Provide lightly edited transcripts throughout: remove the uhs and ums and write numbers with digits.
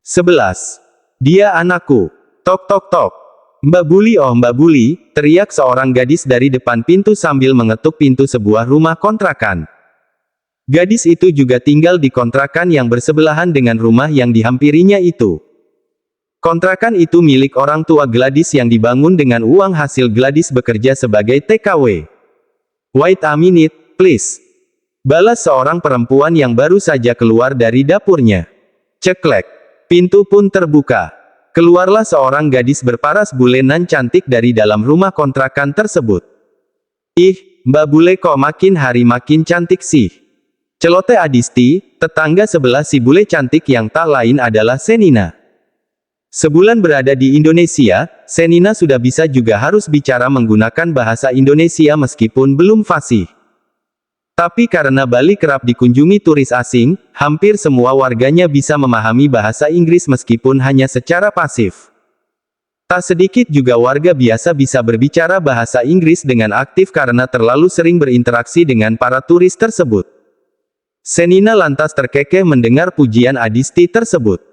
11. Dia anakku. Tok tok tok. Mbak Buli, oh Mbak Buli, teriak seorang gadis dari depan pintu sambil mengetuk pintu sebuah rumah kontrakan. Gadis itu juga tinggal di kontrakan yang bersebelahan dengan rumah yang dihampirinya itu. Kontrakan itu milik orang tua Gladys yang dibangun dengan uang hasil Gladys bekerja sebagai TKW. Wait a minute, please. Balas seorang perempuan yang baru saja keluar dari dapurnya. Ceklek. Pintu pun terbuka. Keluarlah seorang gadis berparas bule nan cantik dari dalam rumah kontrakan tersebut. Ih, Mbak Bule kok makin hari makin cantik sih. Celoteh Adisti, tetangga sebelah si bule cantik yang tak lain adalah Senina. Sebulan berada di Indonesia, Senina sudah bisa juga harus bicara menggunakan bahasa Indonesia meskipun belum fasih. Tapi karena Bali kerap dikunjungi turis asing, hampir semua warganya bisa memahami bahasa Inggris meskipun hanya secara pasif. Tak sedikit juga warga biasa bisa berbicara bahasa Inggris dengan aktif karena terlalu sering berinteraksi dengan para turis tersebut. Senina lantas terkekeh mendengar pujian Adisti tersebut.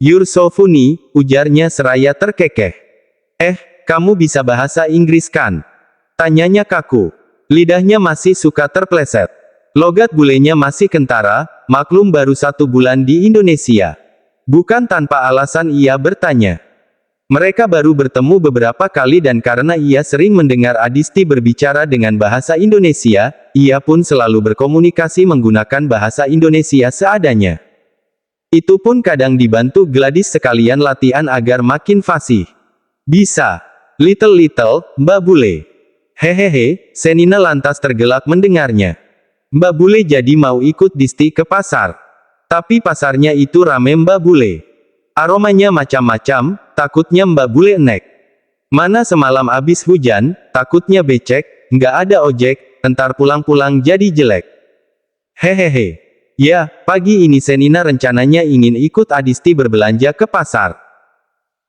"You're so funny," ujarnya seraya terkekeh. Kamu bisa bahasa Inggris kan?" tanyanya kaku. Lidahnya masih suka terpleset. Logat bulenya masih kentara, maklum baru 1 bulan di Indonesia. Bukan tanpa alasan ia bertanya. Mereka baru bertemu beberapa kali dan karena ia sering mendengar Adisti berbicara dengan bahasa Indonesia, ia pun selalu berkomunikasi menggunakan bahasa Indonesia seadanya. Itu pun kadang dibantu Gladys sekalian latihan agar makin fasih. "Bisa. Little, Mbak Bule." Hehehe, Senina lantas tergelak mendengarnya. Mbak Bule jadi mau ikut Disti ke pasar. Tapi pasarnya itu rame Mbak Bule. Aromanya macam-macam, takutnya Mbak Bule enek. Mana semalam abis hujan, takutnya becek, nggak ada ojek, entar pulang-pulang jadi jelek. Hehehe. Ya, pagi ini Senina rencananya ingin ikut Adisti berbelanja ke pasar.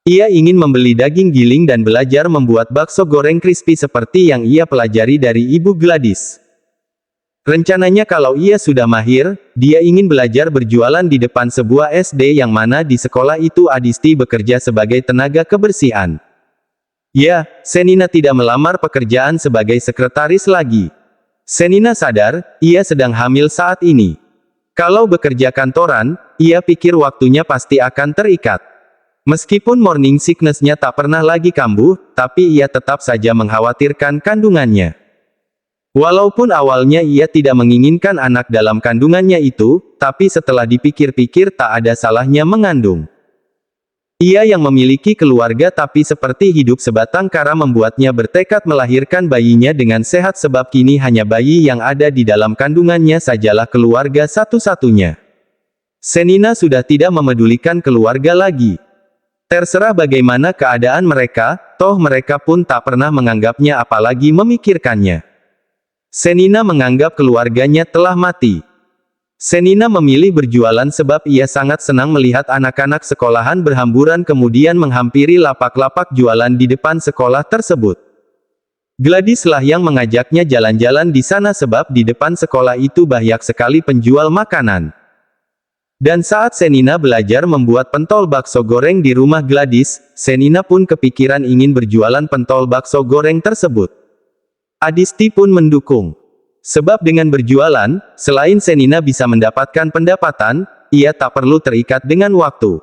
Ia ingin membeli daging giling dan belajar membuat bakso goreng crispy seperti yang ia pelajari dari Ibu Gladys. Rencananya kalau ia sudah mahir, dia ingin belajar berjualan di depan sebuah SD yang mana di sekolah itu Adisti bekerja sebagai tenaga kebersihan. Ya, Senina tidak melamar pekerjaan sebagai sekretaris lagi. Senina sadar, ia sedang hamil saat ini. Kalau bekerja kantoran, ia pikir waktunya pasti akan terikat. Meskipun morning sickness-nya tak pernah lagi kambuh, tapi ia tetap saja mengkhawatirkan kandungannya. Walaupun awalnya ia tidak menginginkan anak dalam kandungannya itu, tapi setelah dipikir-pikir tak ada salahnya mengandung. Ia yang memiliki keluarga tapi seperti hidup sebatang kara membuatnya bertekad melahirkan bayinya dengan sehat sebab kini hanya bayi yang ada di dalam kandungannya sajalah keluarga satu-satunya. Senina sudah tidak memedulikan keluarga lagi. Terserah bagaimana keadaan mereka, toh mereka pun tak pernah menganggapnya apalagi memikirkannya. Senina menganggap keluarganya telah mati. Senina memilih berjualan sebab ia sangat senang melihat anak-anak sekolahan berhamburan kemudian menghampiri lapak-lapak jualan di depan sekolah tersebut. Gladys lah yang mengajaknya jalan-jalan di sana sebab di depan sekolah itu banyak sekali penjual makanan. Dan saat Senina belajar membuat pentol bakso goreng di rumah Gladys, Senina pun kepikiran ingin berjualan pentol bakso goreng tersebut. Adisti pun mendukung. Sebab dengan berjualan, selain Senina bisa mendapatkan pendapatan, ia tak perlu terikat dengan waktu.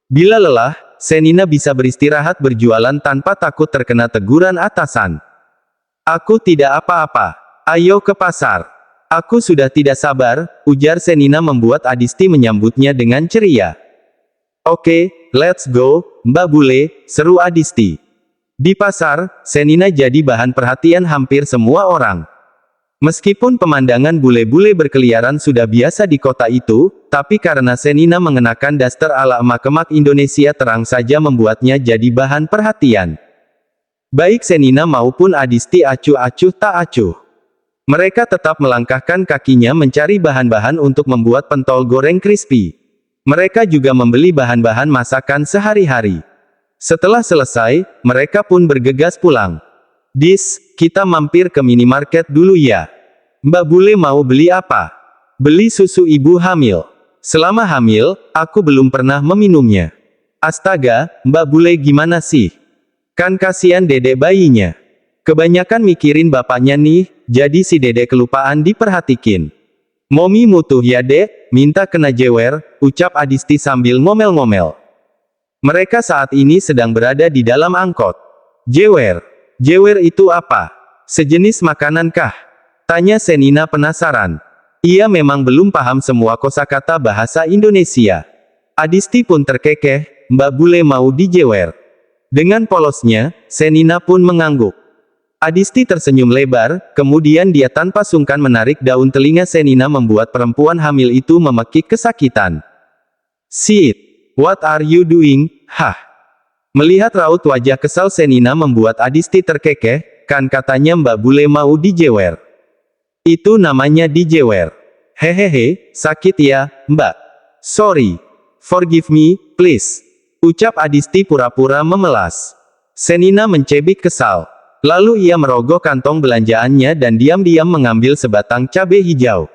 Bila lelah, Senina bisa beristirahat berjualan tanpa takut terkena teguran atasan. "Aku tidak apa-apa. Ayo ke pasar." "Aku sudah tidak sabar," ujar Senina membuat Adisti menyambutnya dengan ceria. "Oke, let's go, Mbak Bule," seru Adisti. Di pasar, Senina jadi bahan perhatian hampir semua orang. Meskipun pemandangan bule-bule berkeliaran sudah biasa di kota itu, tapi karena Senina mengenakan daster ala emak-emak Indonesia terang saja membuatnya jadi bahan perhatian. Baik Senina maupun Adisti acuh-acuh tak acuh. Mereka tetap melangkahkan kakinya mencari bahan-bahan untuk membuat pentol goreng crispy. Mereka juga membeli bahan-bahan masakan sehari-hari. Setelah selesai, mereka pun bergegas pulang. "Dis, kita mampir ke minimarket dulu ya. Mbak Bule mau beli apa?" "Beli susu ibu hamil." Selama hamil, aku belum pernah meminumnya. Astaga, Mbak Bule gimana sih? Kan kasihan dedek bayinya. Kebanyakan mikirin bapaknya nih, jadi si dedek kelupaan diperhatikin. Momi mutuh ya dek, minta kena jewer, ucap Adisti sambil ngomel-ngomel. Mereka saat ini sedang berada di dalam angkot. Jewer. Jewer itu apa? Sejenis makanan kah? Tanya Senina penasaran. Ia memang belum paham semua kosakata bahasa Indonesia. Adisti pun terkekeh, Mbak Bule mau dijewer. Dengan polosnya, Senina pun mengangguk. Adisti tersenyum lebar, kemudian dia tanpa sungkan menarik daun telinga Senina membuat perempuan hamil itu memekik kesakitan. Sit, what are you doing? Hah? Melihat raut wajah kesal Senina membuat Adisti terkekeh, kan katanya Mbak Bule mau dijewer. Itu namanya dijewer. Hehehe, sakit ya, Mbak. Sorry. Forgive me, please. Ucap Adisti pura-pura memelas. Senina mencebik kesal. Lalu ia merogoh kantong belanjaannya dan diam-diam mengambil sebatang cabai hijau.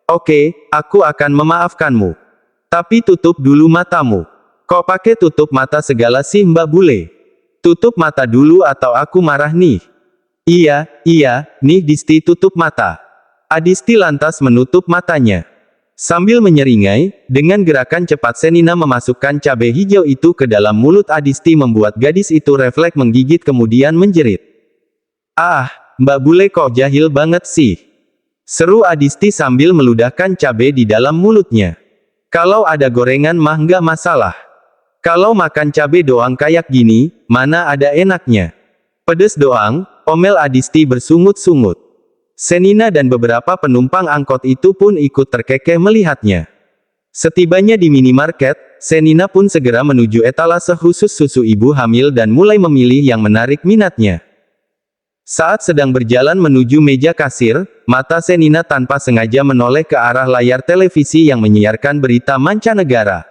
Oke, aku akan memaafkanmu. Tapi tutup dulu matamu. Kok pakai tutup mata segala sih Mbak Bule? Tutup mata dulu atau aku marah nih. Iya, nih Disti tutup mata. Adisti lantas menutup matanya. Sambil menyeringai, dengan gerakan cepat Senina memasukkan cabai hijau itu ke dalam mulut Adisti membuat gadis itu refleks menggigit kemudian menjerit. Ah, Mbak Bule kok jahil banget sih. Seru Adisti sambil meludahkan cabai di dalam mulutnya. Kalau ada gorengan mah nggak masalah. Kalau makan cabai doang kayak gini, mana ada enaknya. Pedes doang, omel Adisti bersungut-sungut. Senina dan beberapa penumpang angkot itu pun ikut terkekeh melihatnya. Setibanya di minimarket, Senina pun segera menuju etalase khusus susu ibu hamil dan mulai memilih yang menarik minatnya. Saat sedang berjalan menuju meja kasir, mata Senina tanpa sengaja menoleh ke arah layar televisi yang menyiarkan berita mancanegara.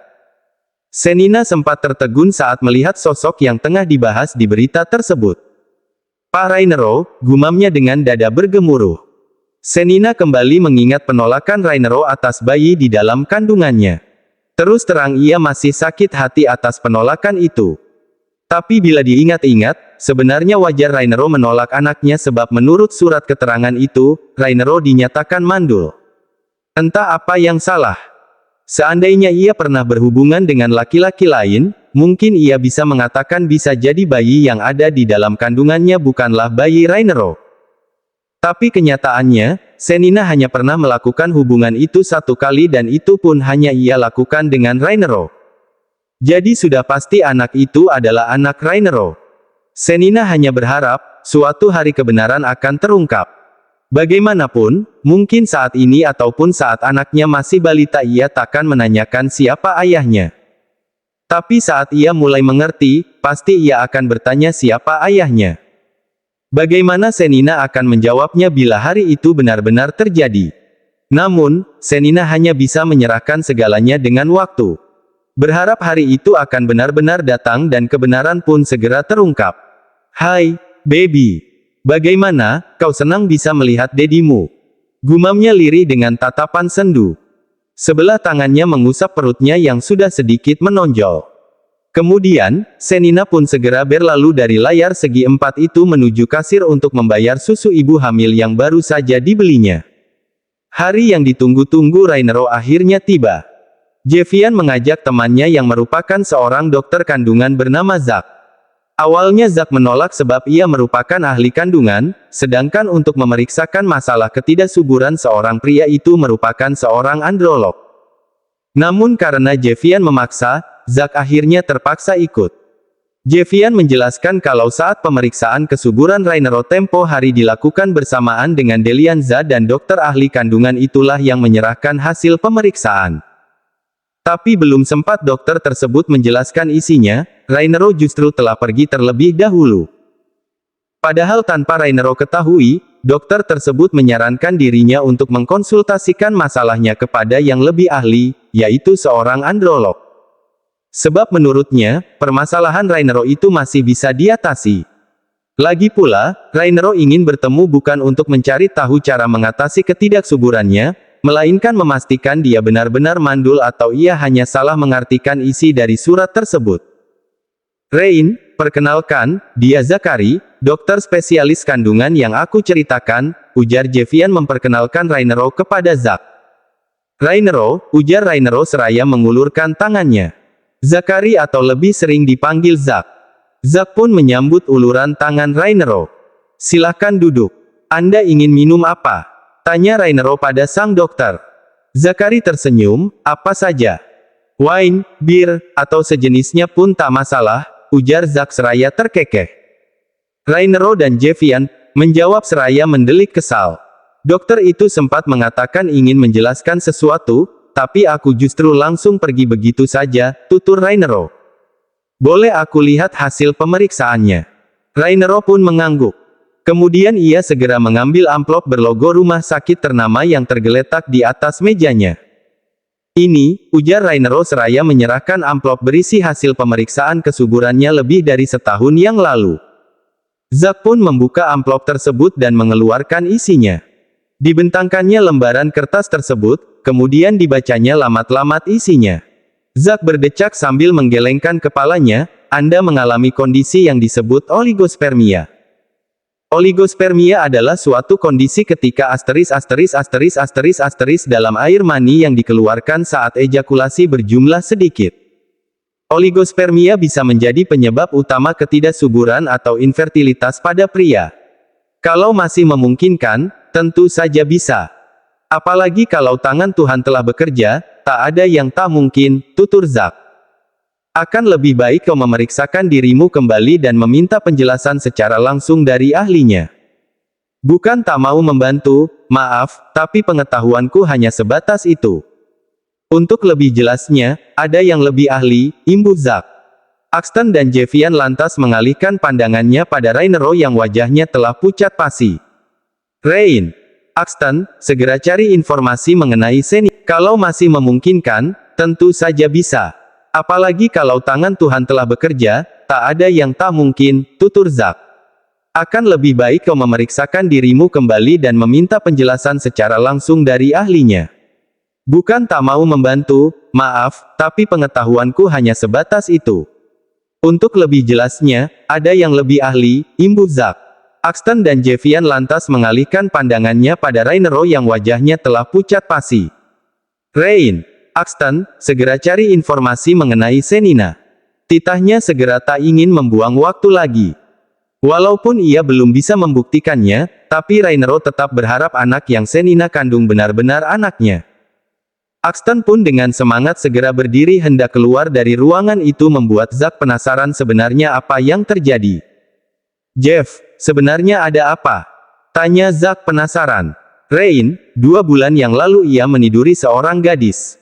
Senina sempat tertegun saat melihat sosok yang tengah dibahas di berita tersebut. Pak Rainero, gumamnya dengan dada bergemuruh. Senina kembali mengingat penolakan Rainero atas bayi di dalam kandungannya. Terus terang ia masih sakit hati atas penolakan itu. Tapi bila diingat-ingat, sebenarnya wajar Rainero menolak anaknya sebab menurut surat keterangan itu, Rainero dinyatakan mandul. Entah apa yang salah. Seandainya ia pernah berhubungan dengan laki-laki lain, mungkin ia bisa mengatakan bisa jadi bayi yang ada di dalam kandungannya bukanlah bayi Rainero. Tapi kenyataannya, Senina hanya pernah melakukan hubungan itu satu kali dan itu pun hanya ia lakukan dengan Rainero. Jadi sudah pasti anak itu adalah anak Rainero. Senina hanya berharap, suatu hari kebenaran akan terungkap. Bagaimanapun, mungkin saat ini ataupun saat anaknya masih balita ia takkan menanyakan siapa ayahnya. Tapi saat ia mulai mengerti, pasti ia akan bertanya siapa ayahnya. Bagaimana Senina akan menjawabnya bila hari itu benar-benar terjadi? Namun, Senina hanya bisa menyerahkan segalanya dengan waktu. Berharap hari itu akan benar-benar datang dan kebenaran pun segera terungkap. Hai, baby. Bagaimana, kau senang bisa melihat dedimu? Gumamnya lirih dengan tatapan sendu. Sebelah tangannya mengusap perutnya yang sudah sedikit menonjol. Kemudian, Senina pun segera berlalu dari layar segi empat itu menuju kasir untuk membayar susu ibu hamil yang baru saja dibelinya. Hari yang ditunggu-tunggu Rainero akhirnya tiba. Jevian mengajak temannya yang merupakan seorang dokter kandungan bernama Zack. Awalnya Zack menolak sebab ia merupakan ahli kandungan, sedangkan untuk memeriksakan masalah ketidaksuburan seorang pria itu merupakan seorang androlog. Namun karena Jevian memaksa, Zack akhirnya terpaksa ikut. Jevian menjelaskan kalau saat pemeriksaan kesuburan Rainero tempo hari dilakukan bersamaan dengan Delianza dan dokter ahli kandungan itulah yang menyerahkan hasil pemeriksaan. Tapi belum sempat dokter tersebut menjelaskan isinya, Rainero justru telah pergi terlebih dahulu. Padahal tanpa Rainero ketahui, dokter tersebut menyarankan dirinya untuk mengkonsultasikan masalahnya kepada yang lebih ahli, yaitu seorang androlog. Sebab menurutnya, permasalahan Rainero itu masih bisa diatasi. Lagi pula, Rainero ingin bertemu bukan untuk mencari tahu cara mengatasi ketidaksuburannya, melainkan memastikan dia benar-benar mandul atau ia hanya salah mengartikan isi dari surat tersebut. Rain, perkenalkan, dia Zachary, dokter spesialis kandungan yang aku ceritakan, ujar Javian memperkenalkan Rainero kepada Zack. Rainero, ujar Rainero seraya mengulurkan tangannya. Zachary atau lebih sering dipanggil Zack. Zack pun menyambut uluran tangan Rainero. Silahkan duduk. Anda ingin minum apa? Tanya Rainero pada sang dokter. Zachary tersenyum, apa saja. Wine, bir, atau sejenisnya pun tak masalah, ujar Zack seraya terkekeh. Rainero dan Javian menjawab seraya mendelik kesal. Dokter itu sempat mengatakan ingin menjelaskan sesuatu, tapi aku justru langsung pergi begitu saja, tutur Rainero. Boleh aku lihat hasil pemeriksaannya? Rainero pun mengangguk. Kemudian ia segera mengambil amplop berlogo rumah sakit ternama yang tergeletak di atas mejanya. Ini, ujar Rainero seraya menyerahkan amplop berisi hasil pemeriksaan kesuburannya lebih dari setahun yang lalu. Zack pun membuka amplop tersebut dan mengeluarkan isinya. Dibentangkannya lembaran kertas tersebut, kemudian dibacanya lamat-lamat isinya. Zack berdecak sambil menggelengkan kepalanya, Anda mengalami kondisi yang disebut oligospermia. Oligospermia adalah suatu kondisi ketika dalam air mani yang dikeluarkan saat ejakulasi berjumlah sedikit. Oligospermia bisa menjadi penyebab utama ketidaksuburan atau infertilitas pada pria. Kalau masih memungkinkan, tentu saja bisa. Apalagi kalau tangan Tuhan telah bekerja, tak ada yang tak mungkin, tutur Zack. Akan lebih baik kau memeriksakan dirimu kembali dan meminta penjelasan secara langsung dari ahlinya. Bukan tak mau membantu, maaf, tapi pengetahuanku hanya sebatas itu. Untuk lebih jelasnya, ada yang lebih ahli, imbuh Zack. Axton dan Javian lantas mengalihkan pandangannya pada Rainero yang wajahnya telah pucat pasi. Rain, Axton, segera cari informasi mengenai Seni. Kalau masih memungkinkan, tentu saja bisa. Apalagi kalau tangan Tuhan telah bekerja, tak ada yang tak mungkin, tutur Zack. Akan lebih baik kau memeriksakan dirimu kembali dan meminta penjelasan secara langsung dari ahlinya. Bukan tak mau membantu, maaf, tapi pengetahuanku hanya sebatas itu. Untuk lebih jelasnya, ada yang lebih ahli, imbuh Zack. Axton dan Javian lantas mengalihkan pandangannya pada Rainero yang wajahnya telah pucat pasi. Rain, Axton, segera cari informasi mengenai Senina. Titahnya segera tak ingin membuang waktu lagi. Walaupun ia belum bisa membuktikannya, tapi Rainero tetap berharap anak yang Senina kandung benar-benar anaknya. Axton pun dengan semangat segera berdiri hendak keluar dari ruangan itu membuat Zack penasaran sebenarnya apa yang terjadi. Jeff, sebenarnya ada apa? Tanya Zack penasaran. Rain, 2 bulan yang lalu ia meniduri seorang gadis.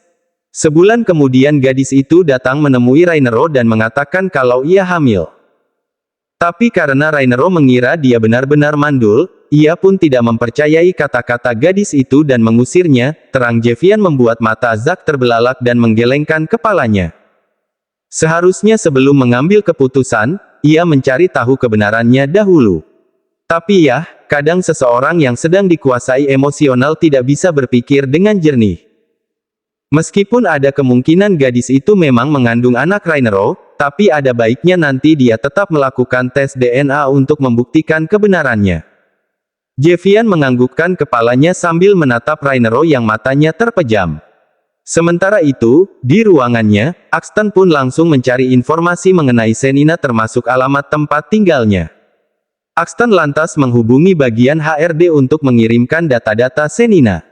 Sebulan kemudian gadis itu datang menemui Rainero dan mengatakan kalau ia hamil. Tapi karena Rainero mengira dia benar-benar mandul, ia pun tidak mempercayai kata-kata gadis itu dan mengusirnya. Terang Javian membuat mata Zack terbelalak dan menggelengkan kepalanya. Seharusnya sebelum mengambil keputusan, ia mencari tahu kebenarannya dahulu. Tapi ya, kadang seseorang yang sedang dikuasai emosional tidak bisa berpikir dengan jernih. Meskipun ada kemungkinan gadis itu memang mengandung anak Rainero, tapi ada baiknya nanti dia tetap melakukan tes DNA untuk membuktikan kebenarannya. Javian menganggukkan kepalanya sambil menatap Rainero yang matanya terpejam. Sementara itu, di ruangannya, Axton pun langsung mencari informasi mengenai Senina termasuk alamat tempat tinggalnya. Axton lantas menghubungi bagian HRD untuk mengirimkan data-data Senina.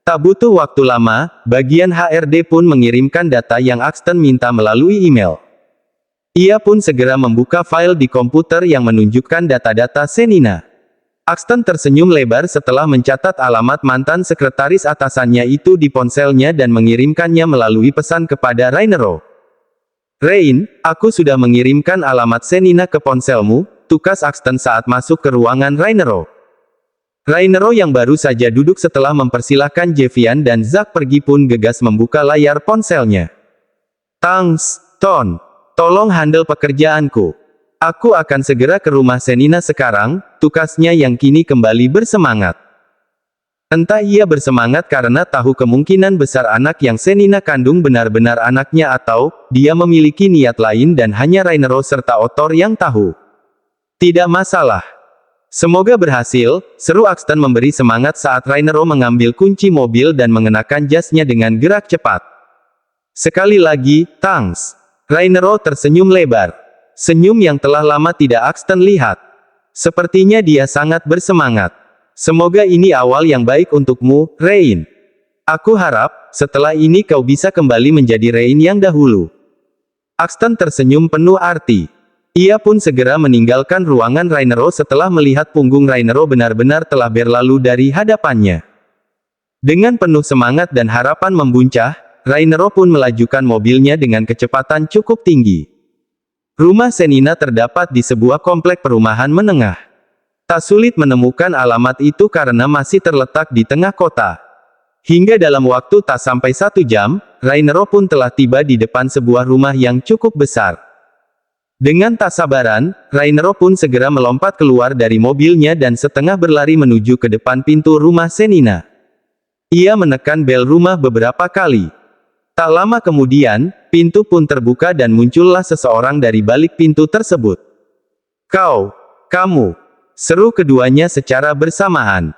Tak butuh waktu lama, bagian HRD pun mengirimkan data yang Axton minta melalui email. Ia pun segera membuka file di komputer yang menunjukkan data-data Senina. Axton tersenyum lebar setelah mencatat alamat mantan sekretaris atasannya itu di ponselnya dan mengirimkannya melalui pesan kepada Rainero. Rain, aku sudah mengirimkan alamat Senina ke ponselmu, tukas Axton saat masuk ke ruangan Rainero. Rainero yang baru saja duduk setelah mempersilahkan Javian dan Zack pergi pun gegas membuka layar ponselnya. Thanks, Ton. Tolong handle pekerjaanku. Aku akan segera ke rumah Senina sekarang, tukasnya yang kini kembali bersemangat. Entah ia bersemangat karena tahu kemungkinan besar anak yang Senina kandung benar-benar anaknya atau, dia memiliki niat lain dan hanya Rainero serta Otor yang tahu. Tidak masalah. Semoga berhasil, seru Axton memberi semangat saat Rainero mengambil kunci mobil dan mengenakan jasnya dengan gerak cepat. Sekali lagi, thanks. Rainero tersenyum lebar. Senyum yang telah lama tidak Axton lihat. Sepertinya dia sangat bersemangat. Semoga ini awal yang baik untukmu, Rain. Aku harap, setelah ini kau bisa kembali menjadi Rain yang dahulu. Axton tersenyum penuh arti. Ia pun segera meninggalkan ruangan Rainero setelah melihat punggung Rainero benar-benar telah berlalu dari hadapannya. Dengan penuh semangat dan harapan membuncah, Rainero pun melajukan mobilnya dengan kecepatan cukup tinggi. Rumah Senina terdapat di sebuah komplek perumahan menengah. Tak sulit menemukan alamat itu karena masih terletak di tengah kota. Hingga dalam waktu tak sampai 1 jam, Rainero pun telah tiba di depan sebuah rumah yang cukup besar. Dengan tak sabaran, Rainero pun segera melompat keluar dari mobilnya dan setengah berlari menuju ke depan pintu rumah Senina. Ia menekan bel rumah beberapa kali. Tak lama kemudian, pintu pun terbuka dan muncullah seseorang dari balik pintu tersebut. Kamu, seru keduanya secara bersamaan.